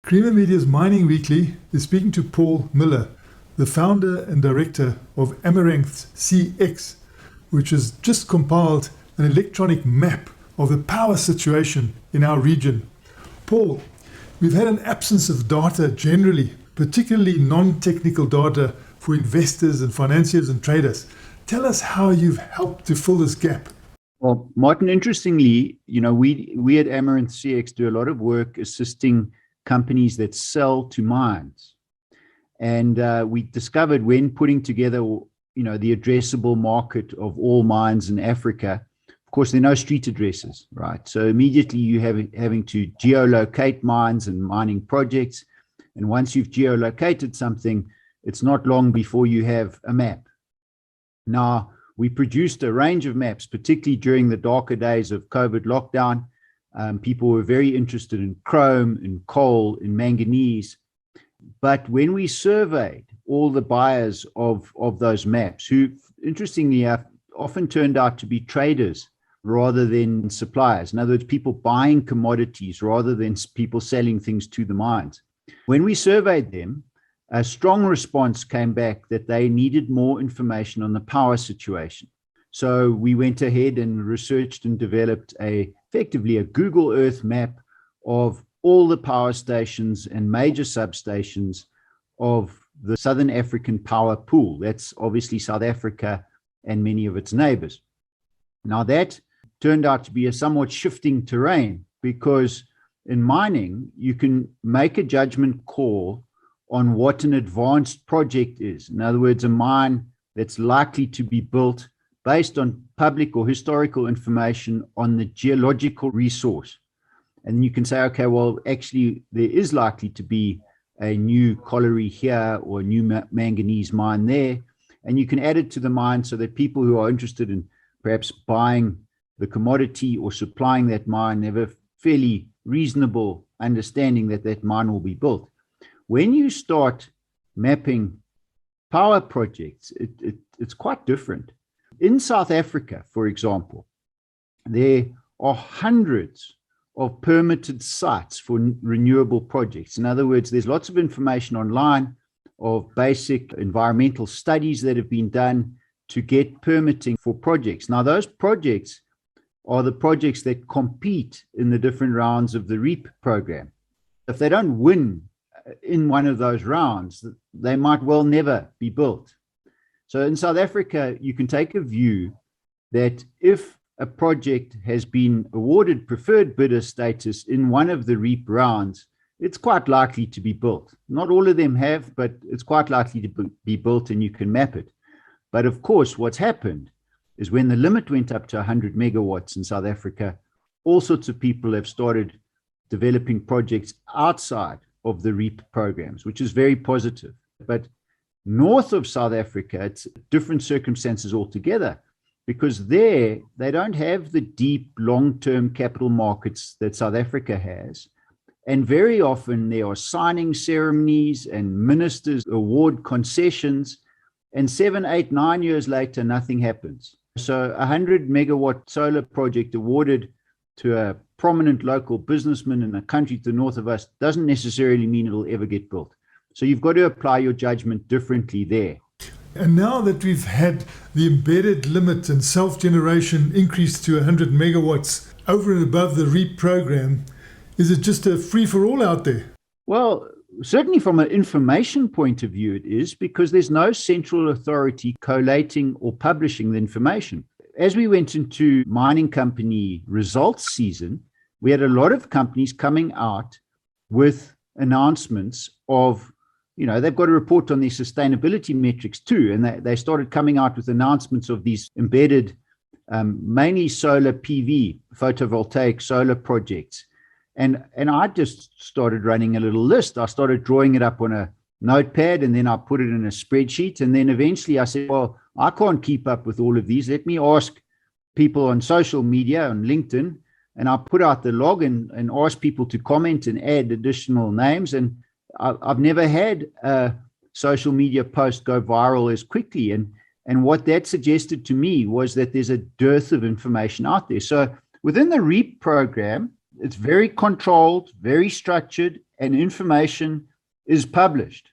Creamer Media's Mining Weekly is speaking to Paul Miller, the founder and director of AmaranthCX, which has just compiled an electronic map of the power situation in our region. Paul, we've had an absence of data generally, particularly non-technical data for investors and financiers and traders. Tell us how you've helped to fill this gap. Well, Martin, interestingly, we at AmaranthCX do a lot of work assisting companies that sell to mines. And we discovered when putting together, the addressable market of all mines in Africa, of course, there are no street addresses, right? So immediately you having to geolocate mines and mining projects. And once you've geolocated something, it's not long before you have a map. Now, we produced a range of maps, particularly during the darker days of COVID lockdown. People were very interested in chrome, in coal, in manganese. But when we surveyed all the buyers of those maps, who interestingly often turned out to be traders rather than suppliers, in other words, people buying commodities rather than people selling things to the mines. When we surveyed them, a strong response came back that they needed more information on the power situation. So we went ahead and researched and developed effectively a Google Earth map of all the power stations and major substations of the Southern African power pool. That's obviously South Africa and many of its neighbors. Now that turned out to be a somewhat shifting terrain, because in mining, you can make a judgment call on what an advanced project is. In other words, a mine that's likely to be built based on public or historical information on the geological resource. And you can say, okay, well, actually, there is likely to be a new colliery here or a new manganese mine there. And you can add it to the mine so that people who are interested in perhaps buying the commodity or supplying that mine have a fairly reasonable understanding that that mine will be built. When you start mapping power projects, it's quite different. In South Africa, for example, there are hundreds of permitted sites for renewable projects. In other words, there's lots of information online of basic environmental studies that have been done to get permitting for projects. Now, those projects are the projects that compete in the different rounds of the REAP program. If they don't win in one of those rounds, they might well never be built. So in South Africa, you can take a view that if a project has been awarded preferred bidder status in one of the REAP rounds, it's quite likely to be built. Not all of them have, but it's quite likely to be built, and you can map it. But of course, what's happened is when the limit went up to 100 megawatts in South Africa, all sorts of people have started developing projects outside of the REAP programs, which is very positive. But north of South Africa, it's different circumstances altogether, because there they don't have the deep long-term capital markets that South Africa has. And very often there are signing ceremonies and ministers award concessions, and 7, 8, 9 years later, nothing happens. So 100 megawatt solar project awarded to a prominent local businessman in a country to the north of us doesn't necessarily mean it'll ever get built. So you've got to apply your judgment differently there. And now that we've had the embedded limit and self-generation increased to 100 megawatts over and above the REAP program, is it just a free-for-all out there? Well, certainly from an information point of view, it is, because there's no central authority collating or publishing the information. As we went into mining company results season, we had a lot of companies coming out with announcements of, they've got to report on their sustainability metrics too. And they started coming out with announcements of these embedded, mainly solar PV, photovoltaic solar projects. And I just started running a little list. I started drawing it up on a notepad, and then I put it in a spreadsheet. And then eventually I said, well, I can't keep up with all of these. Let me ask people on social media, on LinkedIn. And I put out the log and ask people to comment and add additional names. And I've never had a social media post go viral as quickly. And what that suggested to me was that there's a dearth of information out there. So within the REAP program, It's very controlled, very structured, and information is published.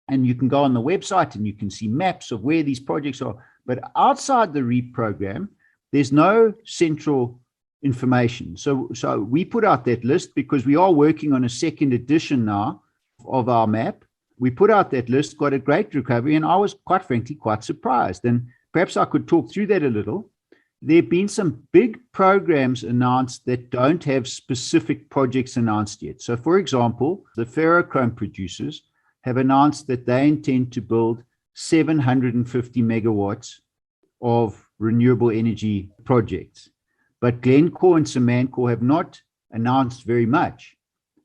And you can go on the website and you can see maps of where these projects are. But outside the REAP program, there's no central information. So we put out that list because we are working on a second edition now of our map. We put out that list, got a great recovery, and I was quite frankly quite surprised. And perhaps I could talk through that a little. There have been some big programs announced that don't have specific projects announced yet. So, for example, the ferrochrome producers have announced that they intend to build 750 megawatts of renewable energy projects. But Glencore and Samancor have not announced very much,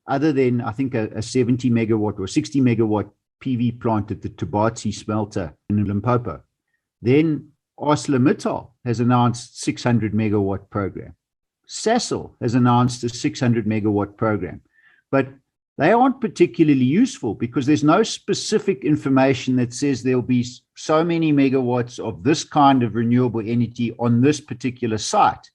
other than, I think, a 70 megawatt or 60 megawatt PV plant at the Tubatsi smelter in Limpopo. Then ArcelorMittal has announced 600 megawatt program. Sasol has announced a 600 megawatt program. But they aren't particularly useful because there's no specific information that says there'll be so many megawatts of this kind of renewable energy on this particular site.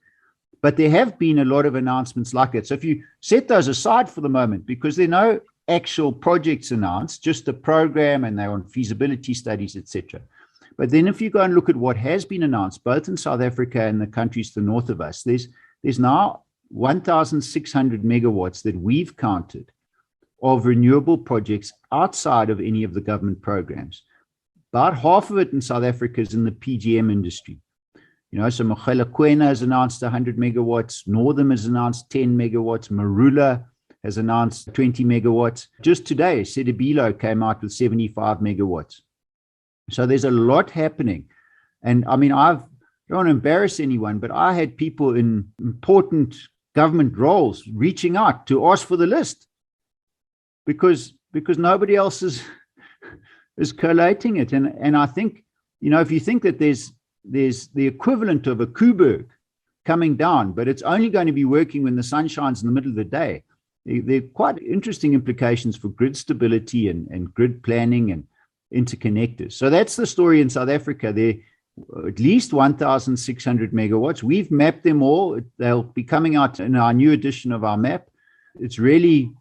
But there have been a lot of announcements like it. So if you set those aside for the moment, because there are no actual projects announced, just a program, and they're on feasibility studies, etc. But then if you go and look at what has been announced, both in South Africa and the countries to the north of us, there's now 1,600 megawatts that we've counted of renewable projects outside of any of the government programs. About half of it in South Africa is in the PGM industry. So Mogalakwena has announced 100 megawatts, Northam has announced 10 megawatts, Marula has announced 20 megawatts. Just today, Sedibelo came out with 75 megawatts. So there's a lot happening. And I mean, I don't want to embarrass anyone, but I had people in important government roles reaching out to ask for the list because nobody else is collating it. And I think, if you think that there's the equivalent of a Koeberg coming down, but it's only going to be working when the sun shines in the middle of the day. There are quite interesting implications for grid stability and grid planning and interconnectors. So that's the story in South Africa. There are at least 1,600 megawatts. We've mapped them all. They'll be coming out in our new edition of our map. It's really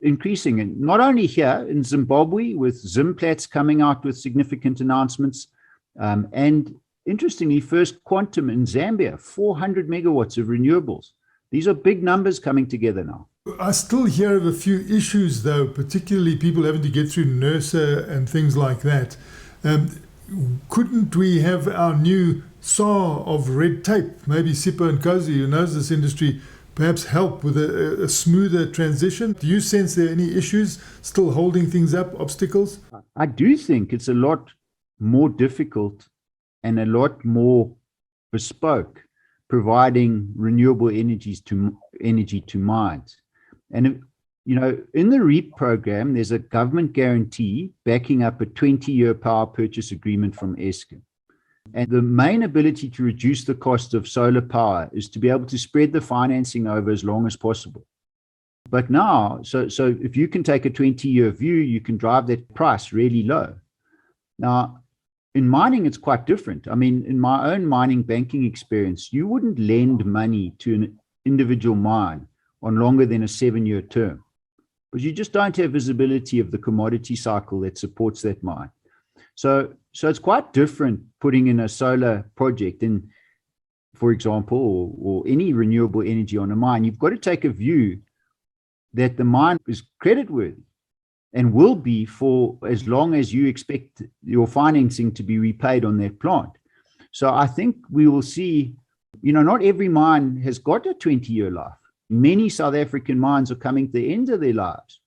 increasing. And not only here in Zimbabwe, with Zimplats coming out with significant announcements, and interestingly, First Quantum in Zambia, 400 megawatts of renewables. These are big numbers coming together now. I still hear of a few issues, though, particularly people having to get through NERSA and things like that. Couldn't we have our new SAR of red tape, maybe Sipho and Kosi, who knows this industry, perhaps help with a smoother transition? Do you sense there are any issues still holding things up, obstacles? I do think it's a lot more difficult and a lot more bespoke providing renewable energy to mines. And in the REAP program, there's a government guarantee backing up a 20-year power purchase agreement from Eskom. And the main ability to reduce the cost of solar power is to be able to spread the financing over as long as possible. But now, so if you can take a 20-year view, you can drive that price really low. Now, in mining, it's quite different. I mean, in my own mining banking experience, you wouldn't lend money to an individual mine on longer than a 7-year term, but you just don't have visibility of the commodity cycle that supports that mine. So it's quite different putting in a solar project in, for example, or any renewable energy on a mine. You've got to take a view that the mine is creditworthy and will be for as long as you expect your financing to be repaid on that plant. So I think we will see, not every mine has got a 20-year life. Many South African mines are coming to the end of their lives.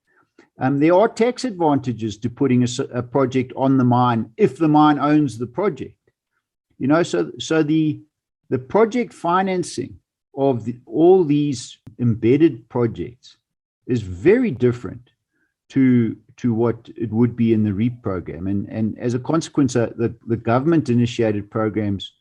There are tax advantages to putting a project on the mine if the mine owns the project. So the project financing of all these embedded projects is very different to what it would be in the REAP program. And as a consequence, the government-initiated programs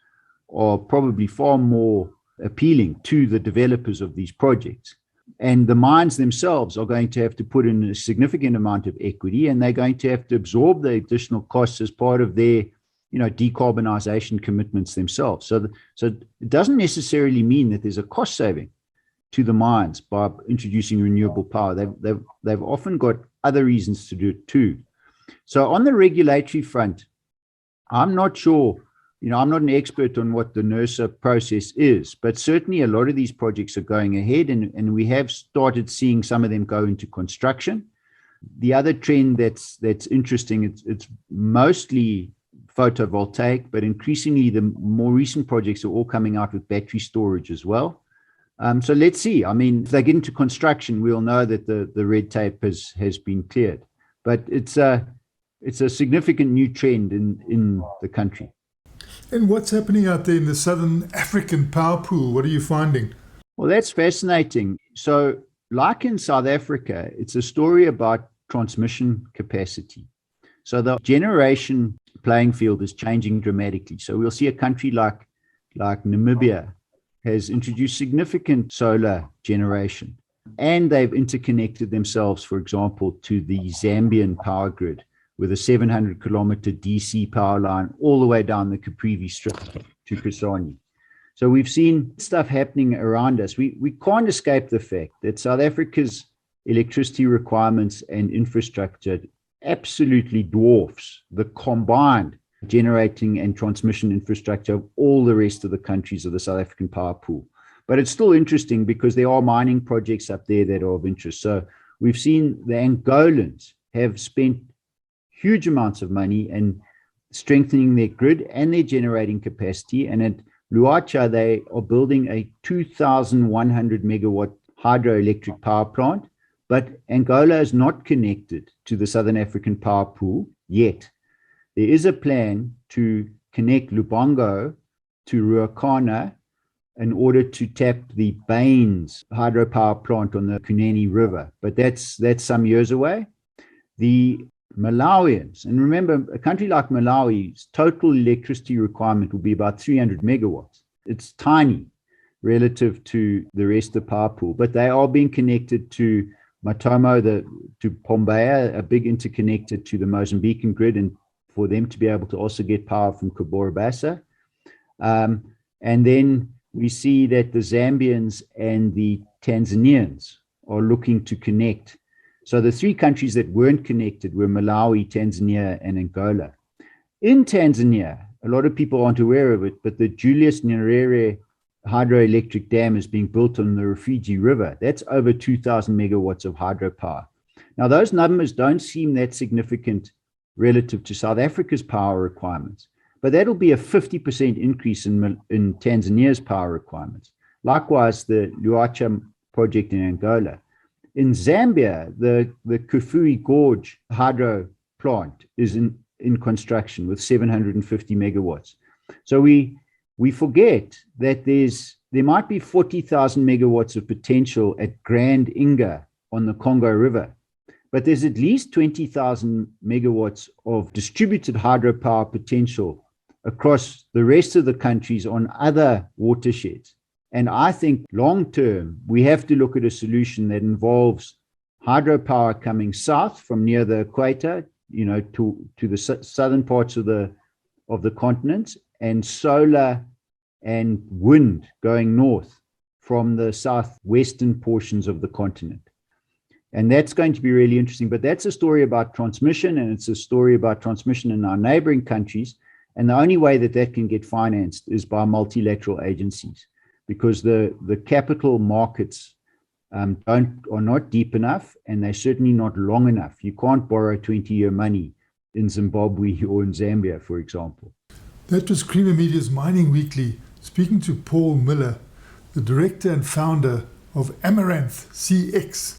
are probably far more appealing to the developers of these projects. And the mines themselves are going to have to put in a significant amount of equity, and they're going to have to absorb the additional costs as part of their decarbonization commitments themselves. So it doesn't necessarily mean that there's a cost saving. to the mines by introducing renewable power. They've often got other reasons to do it too. So on the regulatory front, I'm not sure, I'm not an expert on what the NERSA process is, but certainly a lot of these projects are going ahead, and we have started seeing some of them go into construction. The other trend that's interesting, it's mostly photovoltaic, but increasingly the more recent projects are all coming out with battery storage as well. So let's see. I mean, if they get into construction, we'll know that the red tape has been cleared. But it's a significant new trend in the country. And what's happening out there in the Southern African power pool? What are you finding? Well, that's fascinating. So like in South Africa, it's a story about transmission capacity. So the generation playing field is changing dramatically. So we'll see a country like Namibia has introduced significant solar generation, and they've interconnected themselves, for example, to the Zambian power grid with a 700-kilometer DC power line all the way down the Caprivi Strip to Kasane. So we've seen stuff happening around us. We can't escape the fact that South Africa's electricity requirements and infrastructure absolutely dwarfs the combined generating and transmission infrastructure of all the rest of the countries of the South African power pool. But it's still interesting because there are mining projects up there that are of interest. So we've seen the Angolans have spent huge amounts of money in strengthening their grid and their generating capacity. And at Luacha, they are building a 2,100 megawatt hydroelectric power plant. But Angola is not connected to the Southern African power pool yet. There is a plan to connect Lubongo to Ruacana in order to tap the Baines hydropower plant on the Kunene River. But that's some years away. The Malawians, and remember, a country like Malawi's total electricity requirement will be about 300 megawatts. It's tiny relative to the rest of the power pool, but they are being connected to Matomo, to Pombeia, a big interconnector to the Mozambican grid, and for them to be able to also get power from Koeberg. And then we see that the Zambians and the Tanzanians are looking to connect. So the three countries that weren't connected were Malawi, Tanzania, and Angola. In Tanzania, a lot of people aren't aware of it, but the Julius Nyerere hydroelectric dam is being built on the Rufiji River. That's over 2,000 megawatts of hydropower. Now, those numbers don't seem that significant relative to South Africa's power requirements, but that'll be a 50% increase in Tanzania's power requirements. Likewise, the Luacha project in Angola. In Zambia, the Kufui Gorge hydro plant is in construction with 750 megawatts. So we forget that there might be 40,000 megawatts of potential at Grand Inga on the Congo River, but there's at least 20,000 megawatts of distributed hydropower potential across the rest of the countries on other watersheds. And I think long term, we have to look at a solution that involves hydropower coming south from near the equator, to the southern parts of the continent, and solar and wind going north from the southwestern portions of the continent. And that's going to be really interesting. But that's a story about transmission, and it's a story about transmission in our neighboring countries. And the only way that can get financed is by multilateral agencies, because the capital markets are not deep enough, and they're certainly not long enough. You can't borrow 20-year money in Zimbabwe or in Zambia, for example. That was Creamer Media's Mining Weekly, speaking to Paul Miller, the director and founder of AmaranthCX.